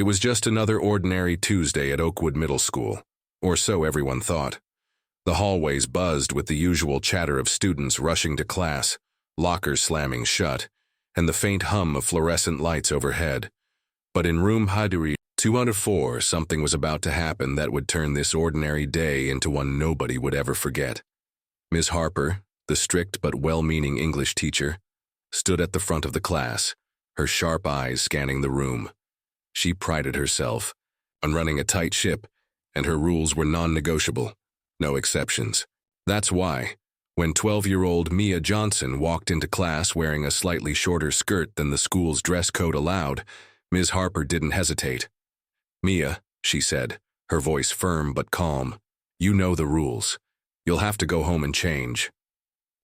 It was just another ordinary Tuesday at Oakwood Middle School, or so everyone thought. The hallways buzzed with the usual chatter of students rushing to class, lockers slamming shut, and the faint hum of fluorescent lights overhead. But in room Haduri 204, something was about to happen that would turn this ordinary day into one nobody would ever forget. Ms. Harper, the strict but well-meaning English teacher, stood at the front of the class, her sharp eyes scanning the room. She prided herself on running a tight ship, and her rules were non-negotiable, no exceptions. That's why, when 12-year-old Mia Johnson walked into class wearing a slightly shorter skirt than the school's dress code allowed, Ms. Harper didn't hesitate. "Mia," she said, her voice firm but calm, "you know the rules. You'll have to go home and change."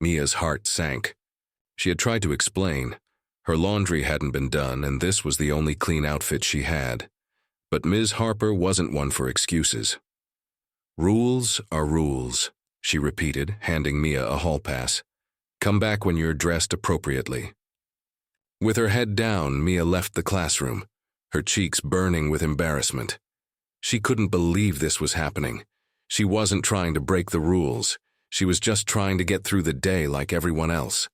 Mia's heart sank. She had tried to explain. Her laundry hadn't been done, and this was the only clean outfit she had. But Ms. Harper wasn't one for excuses. "Rules are rules," she repeated, handing Mia a hall pass. "Come back when you're dressed appropriately." With her head down, Mia left the classroom, her cheeks burning with embarrassment. She couldn't believe this was happening. She wasn't trying to break the rules. She was just trying to get through the day like everyone else.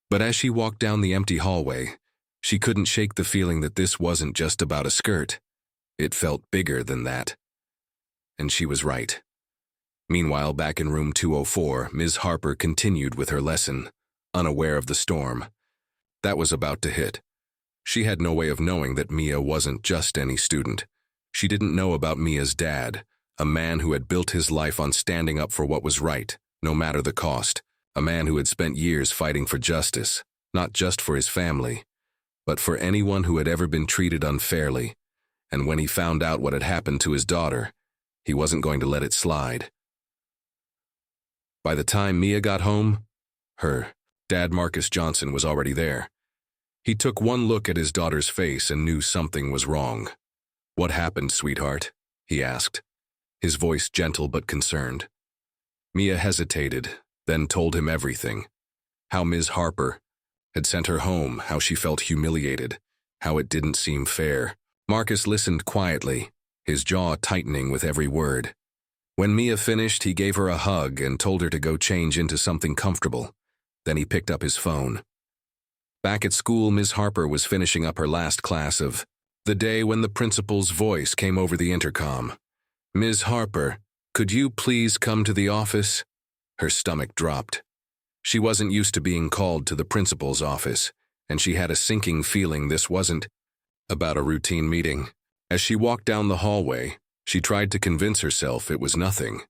But as she walked down the empty hallway, she couldn't shake the feeling that this wasn't just about a skirt. It felt bigger than that. And she was right. Meanwhile, back in room 204, Ms. Harper continued with her lesson, unaware of the storm that was about to hit. She had no way of knowing that Mia wasn't just any student. She didn't know about Mia's dad, a man who had built his life on standing up for what was right, no matter the cost. A man who had spent years fighting for justice, not just for his family, but for anyone who had ever been treated unfairly. And when he found out what had happened to his daughter, he wasn't going to let it slide. By the time Mia got home, her dad, Marcus Johnson, was already there. He took one look at his daughter's face and knew something was wrong. "What happened, sweetheart?" he asked, his voice gentle but concerned. Mia hesitated, then told him everything. How Ms. Harper had sent her home, how she felt humiliated, how it didn't seem fair. Marcus listened quietly, his jaw tightening with every word. When Mia finished, he gave her a hug and told her to go change into something comfortable. Then he picked up his phone. Back at school, Ms. Harper was finishing up her last class of the day when the principal's voice came over the intercom. "Ms. Harper, could you please come to the office?" Her stomach dropped. She wasn't used to being called to the principal's office, and she had a sinking feeling this wasn't about a routine meeting. As she walked down the hallway, she tried to convince herself it was nothing.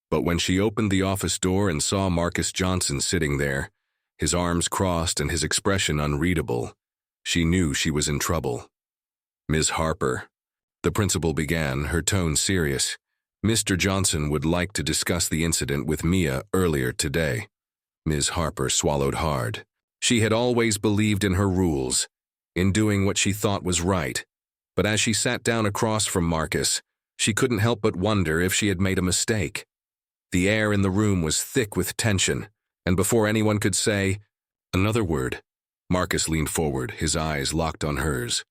But when she opened the office door and saw Marcus Johnson sitting there, his arms crossed and his expression unreadable, she knew she was in trouble. "Ms. Harper," the principal began, her tone serious. "Mr. Johnson would like to discuss the incident with Mia earlier today." Ms. Harper swallowed hard. She had always believed in her rules, in doing what she thought was right. But as she sat down across from Marcus, she couldn't help but wonder if she had made a mistake. The air in the room was thick with tension, and before anyone could say another word, Marcus leaned forward, his eyes locked on hers.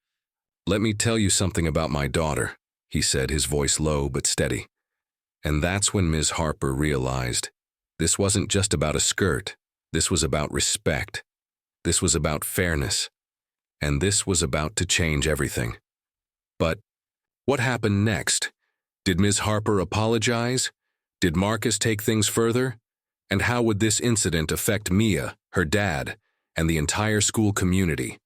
"Let me tell you something about my daughter," he said, his voice low but steady. And that's when Ms. Harper realized this wasn't just about a skirt. This was about respect. This was about fairness. And this was about to change everything. But what happened next? Did Ms. Harper apologize? Did Marcus take things further? And how would this incident affect Mia, her dad, and the entire school community?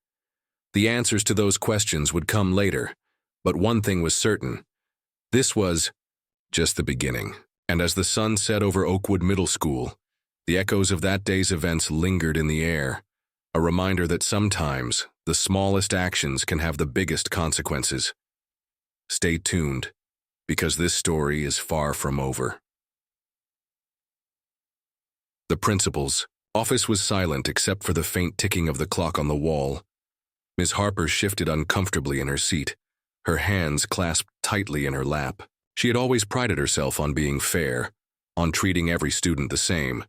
The answers to those questions would come later, but one thing was certain. This was just the beginning. And as the sun set over Oakwood Middle School, the echoes of that day's events lingered in the air, a reminder that sometimes the smallest actions can have the biggest consequences. Stay tuned, because this story is far from over. The principal's office was silent except for the faint ticking of the clock on the wall. Ms. Harper shifted uncomfortably in her seat, her hands clasped tightly in her lap. She had always prided herself on being fair, on treating every student the same.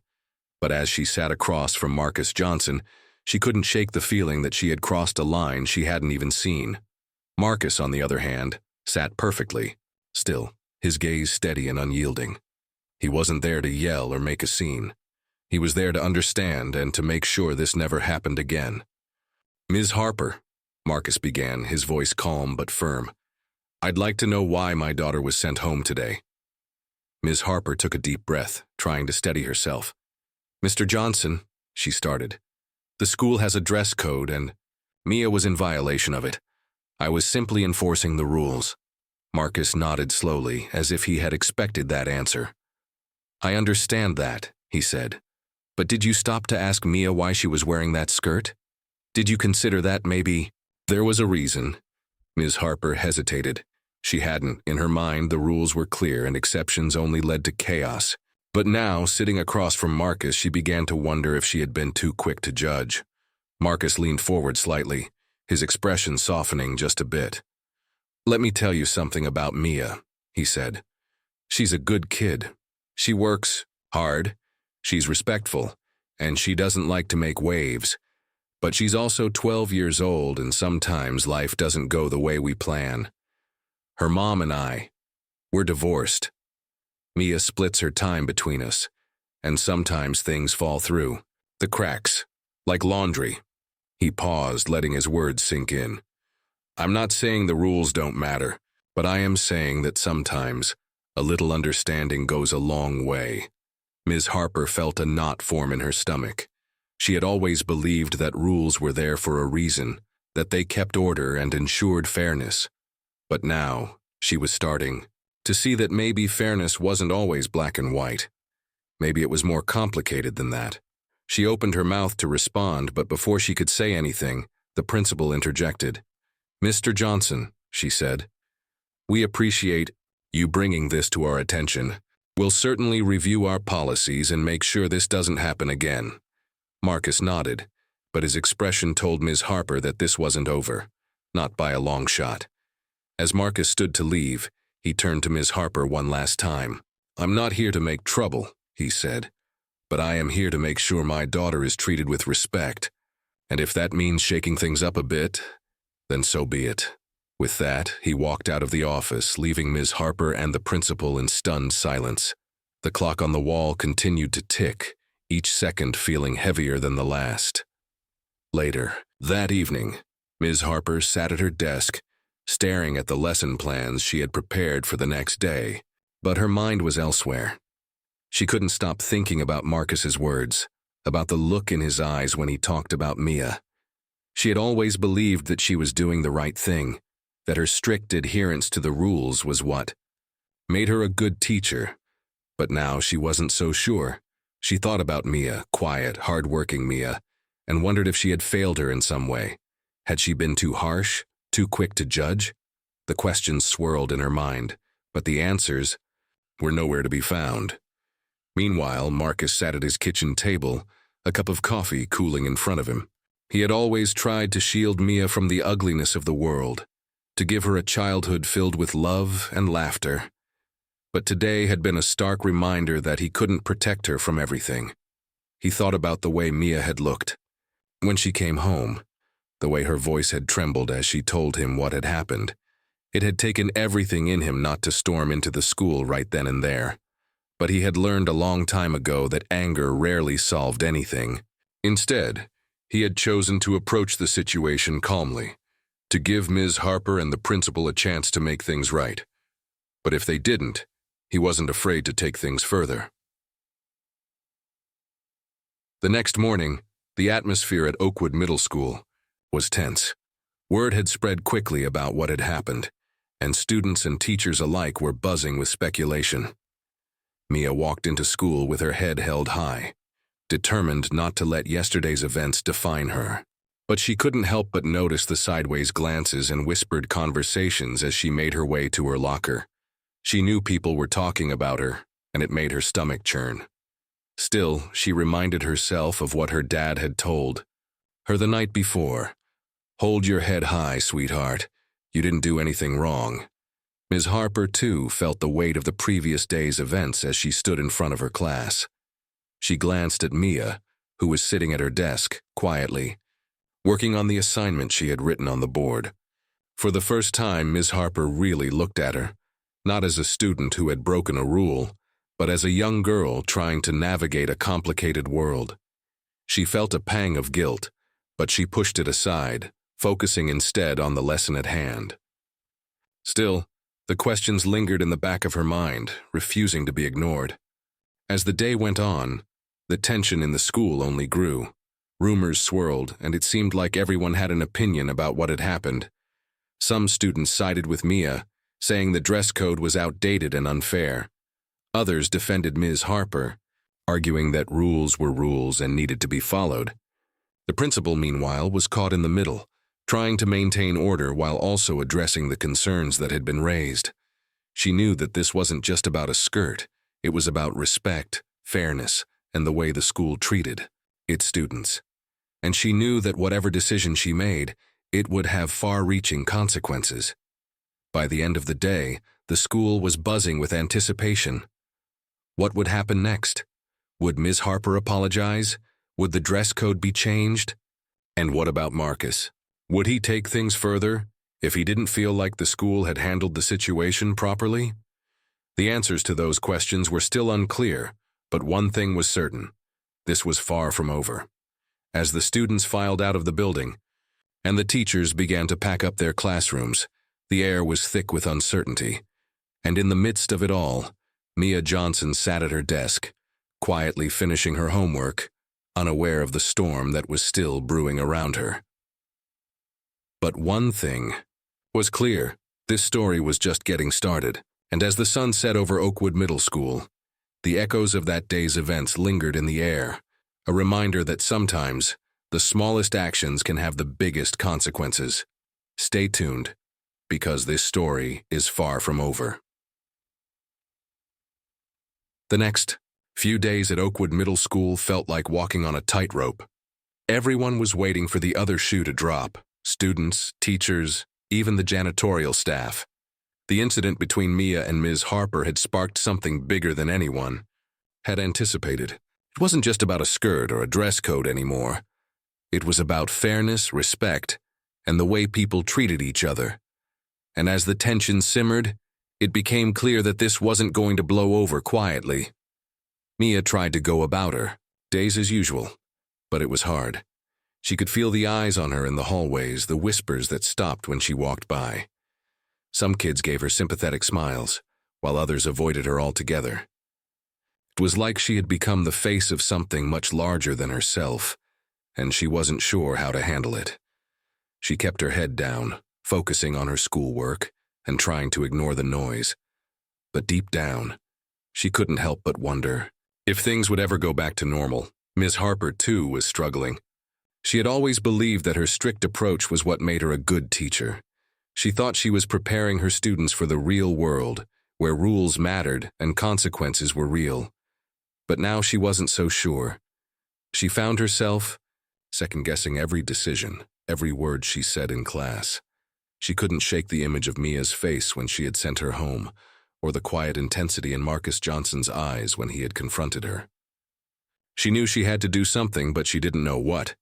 But as she sat across from Marcus Johnson, she couldn't shake the feeling that she had crossed a line she hadn't even seen. Marcus, on the other hand, sat perfectly, still, his gaze steady and unyielding. He wasn't there to yell or make a scene. He was there to understand and to make sure this never happened again. "Ms. Harper," Marcus began, his voice calm but firm, "I'd like to know why my daughter was sent home today." Ms. Harper took a deep breath, trying to steady herself. "Mr. Johnson," she started, "the school has a dress code and Mia was in violation of it. I was simply enforcing the rules." Marcus nodded slowly, as if he had expected that answer. "I understand that," he said. "But did you stop to ask Mia why she was wearing that skirt? Did you consider that maybe there was a reason?" Ms. Harper hesitated. She hadn't. In her mind, the rules were clear and exceptions only led to chaos. But now, sitting across from Marcus, she began to wonder if she had been too quick to judge. Marcus leaned forward slightly, his expression softening just a bit. "Let me tell you something about Mia," he said. "She's a good kid. She works hard, she's respectful, and she doesn't like to make waves. But she's also 12 years old, and sometimes life doesn't go the way we plan. Her mom and we're divorced. Mia splits her time between us, and sometimes things fall through the cracks, like laundry." He paused, letting his words sink in. "I'm not saying the rules don't matter, but I am saying that sometimes a little understanding goes a long way." Ms. Harper felt a knot form in her stomach. She had always believed that rules were there for a reason, that they kept order and ensured fairness. But now, she was starting to see that maybe fairness wasn't always black and white. Maybe it was more complicated than that. She opened her mouth to respond, but before she could say anything, the principal interjected. "Mr. Johnson," she said, "we appreciate you bringing this to our attention. We'll certainly review our policies and make sure this doesn't happen again." Marcus nodded, but his expression told Ms. Harper that this wasn't over, not by a long shot. As Marcus stood to leave, he turned to Ms. Harper one last time. "I'm not here to make trouble," he said, "but I am here to make sure my daughter is treated with respect. And if that means shaking things up a bit, then so be it." With that, he walked out of the office, leaving Ms. Harper and the principal in stunned silence. The clock on the wall continued to tick, each second feeling heavier than the last. Later, that evening, Ms. Harper sat at her desk, staring at the lesson plans she had prepared for the next day, but her mind was elsewhere. She couldn't stop thinking about Marcus's words, about the look in his eyes when he talked about Mia. She had always believed that she was doing the right thing, that her strict adherence to the rules was what made her a good teacher. But now she wasn't so sure. She thought about Mia, quiet, hard-working Mia, and wondered if she had failed her in some way. Had she been too harsh, too quick to judge? The questions swirled in her mind, but the answers were nowhere to be found. Meanwhile, Marcus sat at his kitchen table, a cup of coffee cooling in front of him. He had always tried to shield Mia from the ugliness of the world, to give her a childhood filled with love and laughter. But today had been a stark reminder that he couldn't protect her from everything. He thought about the way Mia had looked when she came home, the way her voice had trembled as she told him what had happened. It had taken everything in him not to storm into the school right then and there. But he had learned a long time ago that anger rarely solved anything. Instead, he had chosen to approach the situation calmly, to give Ms. Harper and the principal a chance to make things right. But if they didn't, he wasn't afraid to take things further. The next morning, the atmosphere at Oakwood Middle School was tense. Word had spread quickly about what had happened, and students and teachers alike were buzzing with speculation. Mia walked into school with her head held high, determined not to let yesterday's events define her. But she couldn't help but notice the sideways glances and whispered conversations as she made her way to her locker. She knew people were talking about her, and it made her stomach churn. Still, she reminded herself of what her dad had told her the night before. "Hold your head high, sweetheart. You didn't do anything wrong." Ms. Harper, too, felt the weight of the previous day's events as she stood in front of her class. She glanced at Mia, who was sitting at her desk, quietly, working on the assignment she had written on the board. For the first time, Ms. Harper really looked at her, not as a student who had broken a rule, but as a young girl trying to navigate a complicated world. She felt a pang of guilt, but she pushed it aside, focusing instead on the lesson at hand. Still, the questions lingered in the back of her mind, refusing to be ignored. As the day went on, the tension in the school only grew. Rumors swirled, and it seemed like everyone had an opinion about what had happened. Some students sided with Mia, saying the dress code was outdated and unfair. Others defended Ms. Harper, arguing that rules were rules and needed to be followed. The principal, meanwhile, was caught in the middle, trying to maintain order while also addressing the concerns that had been raised. She knew that this wasn't just about a skirt, it was about respect, fairness, and the way the school treated its students. And she knew that whatever decision she made, it would have far-reaching consequences. By the end of the day, the school was buzzing with anticipation. What would happen next? Would Ms. Harper apologize? Would the dress code be changed? And what about Marcus? Would he take things further if he didn't feel like the school had handled the situation properly? The answers to those questions were still unclear, but one thing was certain: this was far from over. As the students filed out of the building, and the teachers began to pack up their classrooms, the air was thick with uncertainty. And in the midst of it all, Mia Johnson sat at her desk, quietly finishing her homework, unaware of the storm that was still brewing around her. But one thing was clear: this story was just getting started, and as the sun set over Oakwood Middle School, the echoes of that day's events lingered in the air, a reminder that sometimes the smallest actions can have the biggest consequences. Stay tuned, because this story is far from over. The next few days at Oakwood Middle School felt like walking on a tightrope. Everyone was waiting for the other shoe to drop: students, teachers, even the janitorial staff. The incident between Mia and Ms. Harper had sparked something bigger than anyone had anticipated. It wasn't just about a skirt or a dress code anymore. It was about fairness, respect, and the way people treated each other. And as the tension simmered, it became clear that this wasn't going to blow over quietly. Mia tried to go about her days as usual, but it was hard. She could feel the eyes on her in the hallways, the whispers that stopped when she walked by. Some kids gave her sympathetic smiles, while others avoided her altogether. It was like she had become the face of something much larger than herself, and she wasn't sure how to handle it. She kept her head down, focusing on her schoolwork and trying to ignore the noise. But deep down, she couldn't help but wonder if things would ever go back to normal. Ms. Harper, too, was struggling. She had always believed that her strict approach was what made her a good teacher. She thought she was preparing her students for the real world, where rules mattered and consequences were real. But now she wasn't so sure. She found herself second-guessing every decision, every word she said in class. She couldn't shake the image of Mia's face when she had sent her home, or the quiet intensity in Marcus Johnson's eyes when he had confronted her. She knew she had to do something, but she didn't know what.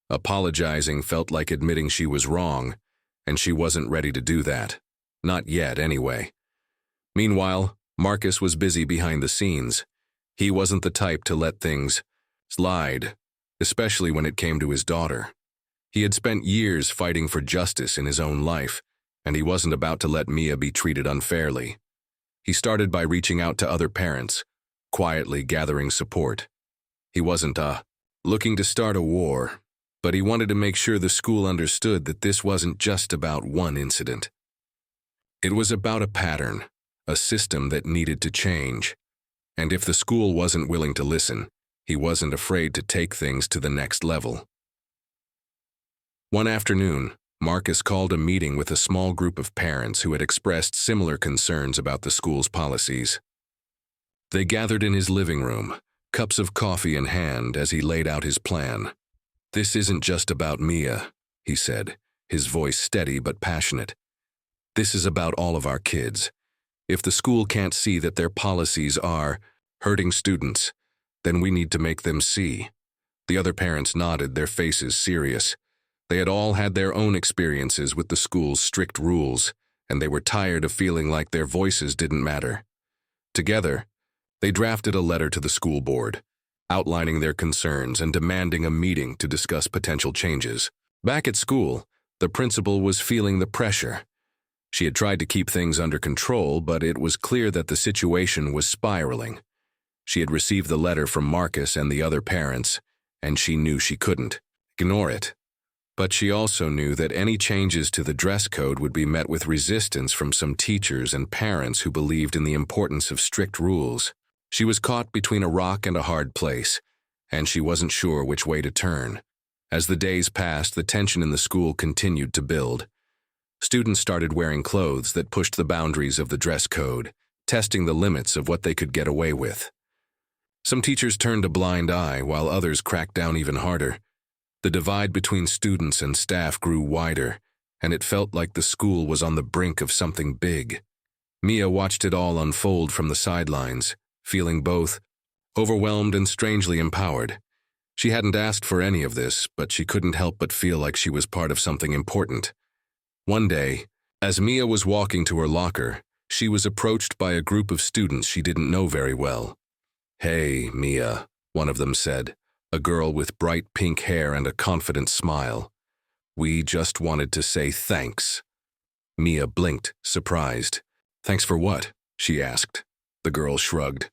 Apologizing felt like admitting she was wrong, and she wasn't ready to do that. Not yet, anyway. Meanwhile, Marcus was busy behind the scenes. He wasn't the type to let things slide, especially when it came to his daughter. He had spent years fighting for justice in his own life, and he wasn't about to let Mia be treated unfairly. He started by reaching out to other parents, quietly gathering support. He wasn't, looking to start a war, but he wanted to make sure the school understood that this wasn't just about one incident. It was about a pattern, a system that needed to change. And if the school wasn't willing to listen, he wasn't afraid to take things to the next level. One afternoon, Marcus called a meeting with a small group of parents who had expressed similar concerns about the school's policies. They gathered in his living room, cups of coffee in hand, as he laid out his plan. "This isn't just about Mia," he said, his voice steady but passionate. "This is about all of our kids. If the school can't see that their policies are hurting students, then we need to make them see." The other parents nodded, their faces serious. They had all had their own experiences with the school's strict rules, and they were tired of feeling like their voices didn't matter. Together, they drafted a letter to the school board, outlining their concerns and demanding a meeting to discuss potential changes. Back at school, the principal was feeling the pressure. She had tried to keep things under control, but it was clear that the situation was spiraling. She had received the letter from Marcus and the other parents, and she knew she couldn't ignore it. But she also knew that any changes to the dress code would be met with resistance from some teachers and parents who believed in the importance of strict rules. She was caught between a rock and a hard place, and she wasn't sure which way to turn. As the days passed, the tension in the school continued to build. Students started wearing clothes that pushed the boundaries of the dress code, testing the limits of what they could get away with. Some teachers turned a blind eye, while others cracked down even harder. The divide between students and staff grew wider, and it felt like the school was on the brink of something big. Mia watched it all unfold from the sidelines, feeling both overwhelmed and strangely empowered. She hadn't asked for any of this, but she couldn't help but feel like she was part of something important. One day, as Mia was walking to her locker, she was approached by a group of students she didn't know very well. "Hey, Mia," one of them said, a girl with bright pink hair and a confident smile. "We just wanted to say thanks." Mia blinked, surprised. "Thanks for what?" she asked. The girl shrugged.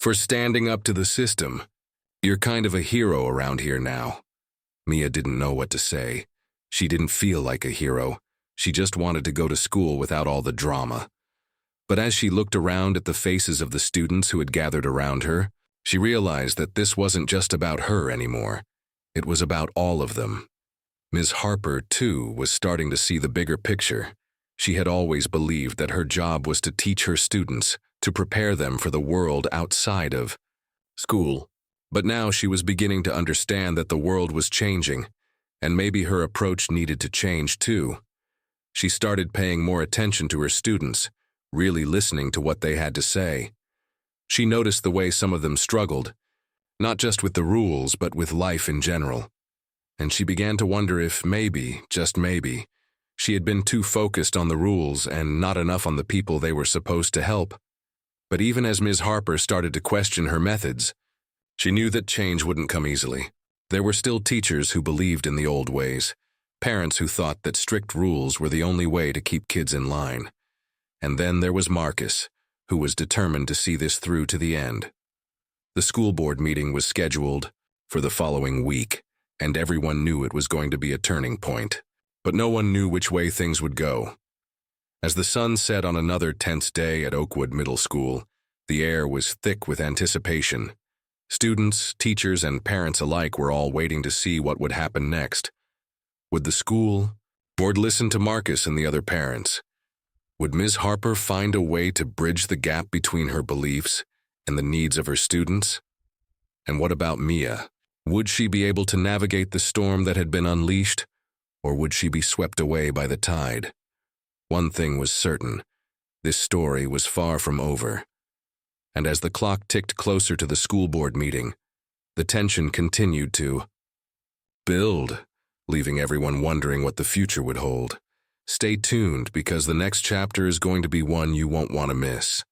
"For standing up to the system. You're kind of a hero around here now." Mia didn't know what to say. She didn't feel like a hero. She just wanted to go to school without all the drama. But as she looked around at the faces of the students who had gathered around her, she realized that this wasn't just about her anymore. It was about all of them. Ms. Harper, too, was starting to see the bigger picture. She had always believed that her job was to teach her students, to prepare them for the world outside of school. But now she was beginning to understand that the world was changing, and maybe her approach needed to change too. She started paying more attention to her students, really listening to what they had to say. She noticed the way some of them struggled, not just with the rules, but with life in general. And she began to wonder if maybe, just maybe, she had been too focused on the rules and not enough on the people they were supposed to help. But even as Ms. Harper started to question her methods, she knew that change wouldn't come easily. There were still teachers who believed in the old ways, parents who thought that strict rules were the only way to keep kids in line. And then there was Marcus, who was determined to see this through to the end. The school board meeting was scheduled for the following week, and everyone knew it was going to be a turning point. But no one knew which way things would go. As the sun set on another tense day at Oakwood Middle School, the air was thick with anticipation. Students, teachers, and parents alike were all waiting to see what would happen next. Would the school board listen to Marcus and the other parents? Would Ms. Harper find a way to bridge the gap between her beliefs and the needs of her students? And what about Mia? Would she be able to navigate the storm that had been unleashed, or would she be swept away by the tide? One thing was certain: this story was far from over. And as the clock ticked closer to the school board meeting, the tension continued to build, leaving everyone wondering what the future would hold. Stay tuned, because the next chapter is going to be one you won't want to miss.